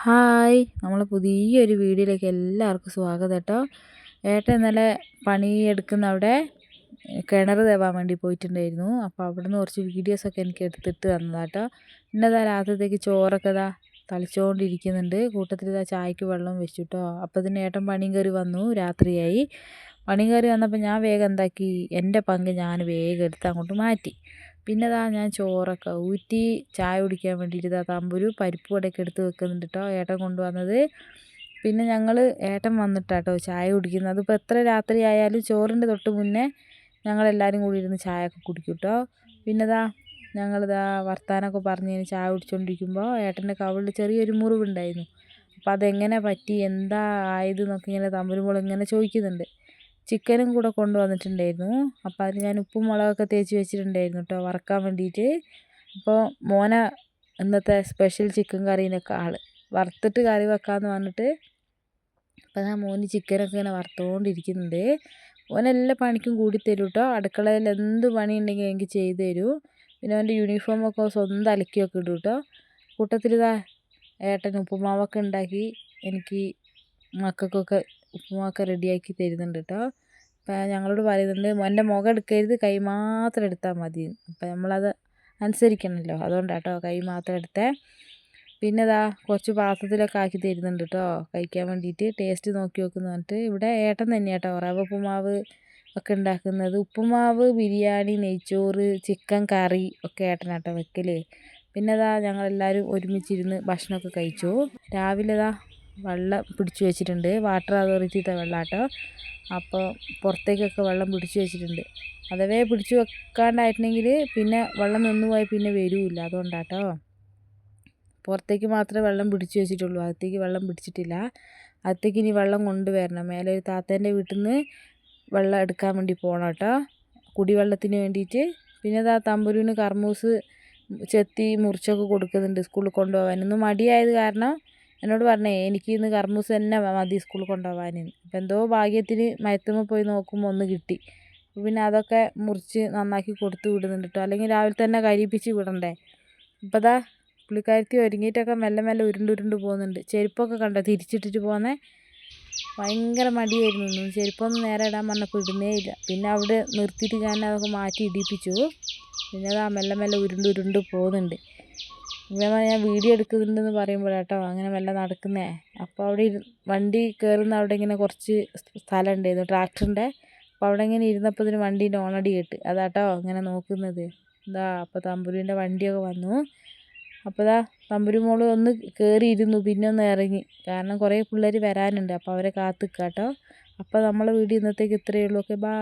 Hi, നമ്മളെ പുതിയൊരു വീഡിയോയിലേക്ക് എല്ലാവർക്കും സ്വാഗതം കേട്ടോ. ഏട്ടൻ ഇന്നലെ പണിയെടുക്കുന്ന അവിടെ കിണർ തേവാൻ വേണ്ടി പോയിട്ടുണ്ടായിരുന്നു. അപ്പോൾ അവിടുന്ന് കുറച്ച് വീഡിയോസൊക്കെ എനിക്ക് എടുത്തിട്ട് തന്നതാട്ടോ. ഇന്നതാ രാത്രിത്തേക്ക് ചോറൊക്കെ തളിച്ചുകൊണ്ടിരിക്കുന്നുണ്ട്. കൂട്ടത്തിൽ ചായക്ക് വെള്ളം വെച്ചു കേട്ടോ. അപ്പോൾ ഇതിന് ഏട്ടൻ പണിയും കയറി വന്നു, രാത്രിയായി. പണിയും കയറി വന്നപ്പോൾ ഞാൻ വേഗം എന്താക്കി, എൻ്റെ പങ്ക് ഞാൻ വേഗം എടുത്ത് അങ്ങോട്ട് മാറ്റി. പിന്നെ ഞാൻ ചോറൊക്കെ ഊറ്റി ചായ കുടിക്കാൻ വേണ്ടിയിട്ട് തമ്പുരു പരിപ്പ് വടയൊക്കെ എടുത്ത് വെക്കുന്നുണ്ട് കേട്ടോ, ഏട്ടൻ കൊണ്ടുവന്നത്. പിന്നെ ഏട്ടൻ വന്നിട്ടാട്ടോ ചായ കുടിക്കുന്നത്. അതിപ്പോൾ എത്ര രാത്രി ആയാലും ചോറിൻ്റെ തൊട്ട് മുന്നേ ഞങ്ങളെല്ലാവരും കൂടി ഇരുന്ന് ചായ ഒക്കെ കുടിക്കും കേട്ടോ. പിന്നെ ഞങ്ങളിതാ വർത്താനമൊക്കെ പറഞ്ഞ് ചായ കുടിച്ചുകൊണ്ടിരിക്കുമ്പോൾ ഏട്ടൻ്റെ കവിളിൽ ചെറിയൊരു മുറിവുണ്ടായിരുന്നു. അപ്പോൾ അതെങ്ങനെ പറ്റി, എന്താ ആയതെന്നൊക്കെ ഇങ്ങനെ തമ്പുരുമ്പോൾ ഇങ്ങനെ ചോദിക്കുന്നുണ്ട്. ചിക്കനും കൂടെ കൊണ്ടുവന്നിട്ടുണ്ടായിരുന്നു. അപ്പോൾ അതിന് ഞാൻ ഉപ്പും മുളകൊക്കെ തേച്ച് വെച്ചിട്ടുണ്ടായിരുന്നു കേട്ടോ, വറക്കാൻ വേണ്ടിയിട്ട്. അപ്പോൾ മോനെ ഇന്നത്തെ സ്പെഷ്യൽ ചിക്കൻ കറീനൊക്കെ വറുത്തിട്ട് കറി വെക്കാമെന്ന് പറഞ്ഞിട്ട് അപ്പോൾ മോന് ചിക്കനൊക്കെ ഇങ്ങനെ വറുത്തുകൊണ്ടിരിക്കുന്നുണ്ട്. മോനെല്ലാ പണിക്കും കൂടി തരും കേട്ടോ. അടുക്കളയിൽ എന്ത് പണി ഉണ്ടെങ്കിൽ എനിക്ക് ചെയ്തു തരൂ. പിന്നെ അവൻ്റെ യൂണിഫോമൊക്കെ സ്വന്തം അലക്കിയൊക്കെ ഇടും കേട്ടോ. കൂട്ടത്തിൽ ഏട്ടൻ ഉപ്പുമാവൊക്കെ ഉണ്ടാക്കി എനിക്ക് മക്കൾക്കൊക്കെ ഉപ്പുമാവൊക്കെ റെഡിയാക്കി തരുന്നുണ്ട് കേട്ടോ. അപ്പം ഞങ്ങളോട് പറയുന്നുണ്ട്, എൻ്റെ മുഖം എടുക്കരുത്, കൈ മാത്രം എടുത്താൽ മതി. അപ്പം നമ്മളത് അനുസരിക്കണമല്ലോ, അതുകൊണ്ടാണ് കേട്ടോ കൈ മാത്രം എടുത്തേ. പിന്നെ കുറച്ച് പാത്രത്തിലൊക്കെ ആക്കി തരുന്നുണ്ട് കേട്ടോ കഴിക്കാൻ വേണ്ടിയിട്ട്. ടേസ്റ്റ് നോക്കി നോക്കുന്നു പറഞ്ഞിട്ട്. ഇവിടെ ഏട്ടൻ തന്നെയാണ് കേട്ടോ റവ ഉപ്പുമാവ് ഒക്കെ ഉണ്ടാക്കുന്നത്. ഉപ്പുമാവ്, ബിരിയാണി, നെയ്ച്ചോറ്, ചിക്കൻ കറി ഒക്കെ ഏട്ടനാട്ടോ വെക്കൽ. പിന്നെ ഞങ്ങളെല്ലാവരും ഒരുമിച്ചിരുന്ന് ഭക്ഷണമൊക്കെ കഴിച്ചു. രാവിലെ വെള്ളം പിടിച്ചു വെച്ചിട്ടുണ്ട്, വാട്ടർ അതോറിറ്റിയുടെ വെള്ളം കേട്ടോ. അപ്പോൾ പുറത്തേക്കൊക്കെ വെള്ളം പിടിച്ചു വെച്ചിട്ടുണ്ട്. അഥവേ പിടിച്ചു വെക്കാണ്ടായിട്ടുണ്ടെങ്കിൽ പിന്നെ വെള്ളം നിന്ന് പോയാൽ പിന്നെ വരില്ല, അതുകൊണ്ടാട്ടോ. പുറത്തേക്ക് മാത്രമേ വെള്ളം പിടിച്ചു വെച്ചിട്ടുള്ളൂ, അകത്തേക്ക് വെള്ളം പിടിച്ചിട്ടില്ല. അകത്തേക്ക് ഇനി വെള്ളം കൊണ്ടുവരണം. മേലെ ഒരു താത്തേൻ്റെ വീട്ടിൽ നിന്ന് വെള്ളം എടുക്കാൻ വേണ്ടി പോകണം കേട്ടോ, കുടിവെള്ളത്തിന് വേണ്ടിയിട്ട്. പിന്നെ തമ്പുരുവിന് കർമൂസ് ചെത്തി മുറിച്ചൊക്കെ കൊടുക്കുന്നുണ്ട് സ്കൂളിൽ കൊണ്ടുപോകാൻ. ഇന്ന് മടിയായത് കാരണം എന്നോട് പറഞ്ഞേ, എനിക്ക് ഇന്ന് കർമൂസ് തന്നെ മതി സ്കൂളിൽ കൊണ്ടുപോകാൻ. അപ്പോൾ എന്തോ ഭാഗ്യത്തിന് മരത്തുമ്മൽ പോയി നോക്കുമ്പോൾ ഒന്ന് കിട്ടി. പിന്നെ അതൊക്കെ മുറിച്ച് നന്നാക്കി കൊടുത്തു വിടുന്നുണ്ട് കേട്ടോ, അല്ലെങ്കിൽ രാവിലെ തന്നെ കരിയിപ്പിച്ച് വിടണ്ടേ. അപ്പോൾ പുള്ളിക്കാരത്തി ഒരുങ്ങിയിട്ടൊക്കെ മെല്ലെ മെല്ലെ ഉരുണ്ട് പോകുന്നുണ്ട്. ചെരുപ്പൊക്കെ കണ്ടോ തിരിച്ചിട്ടിട്ട് പോകുന്നേ, ഭയങ്കര മടിയായിരുന്നു. ചെരുപ്പൊന്നും നേരെ ഇടാൻ പറഞ്ഞപ്പോൾ ഇടുന്നേ ഇല്ല. പിന്നെ അവിടെ നിർത്തിയിട്ട് ഞാൻ അതൊക്കെ മാറ്റി ഇടിപ്പിച്ചു. പിന്നെ മെല്ലെ മെല്ലെ ഉരുണ്ട് പോകുന്നുണ്ട്. ഇങ്ങനെ ഞാൻ വീഡിയോ എടുക്കുന്നുണ്ടെന്ന് പറയുമ്പോഴാട്ടോ അങ്ങനെ മെല്ലെ നടക്കുന്നേ. അപ്പോൾ അവിടെ വണ്ടി കയറുന്ന അവിടെ ഇങ്ങനെ കുറച്ച് സ്ഥലം ഉണ്ടായിരുന്നു ട്രാക്ടറിൻ്റെ. അപ്പോൾ അവിടെ ഇങ്ങനെ ഇരുന്നപ്പോൾ ഇതിന് വണ്ടീൻ്റെ ഓണടി കേട്ട്, അതാട്ടോ ഇങ്ങനെ നോക്കുന്നത്. അപ്പോൾ തമ്പുരുവിൻ്റെ വണ്ടിയൊക്കെ വന്നു. അപ്പോൾ തമ്പുരു മോള് ഒന്ന് കയറിയിരുന്നു, പിന്നെ ഒന്ന് ഇറങ്ങി. കാരണം കുറേ പിള്ളേർ വരാനുണ്ട്, അപ്പോൾ അവരെ കാത്ത് നിൽക്കാം കേട്ടോ. അപ്പോൾ നമ്മളെ വീഡിയോ ഇന്നത്തേക്ക് ഇത്രയേ ഉള്ളൂ. Okay, by.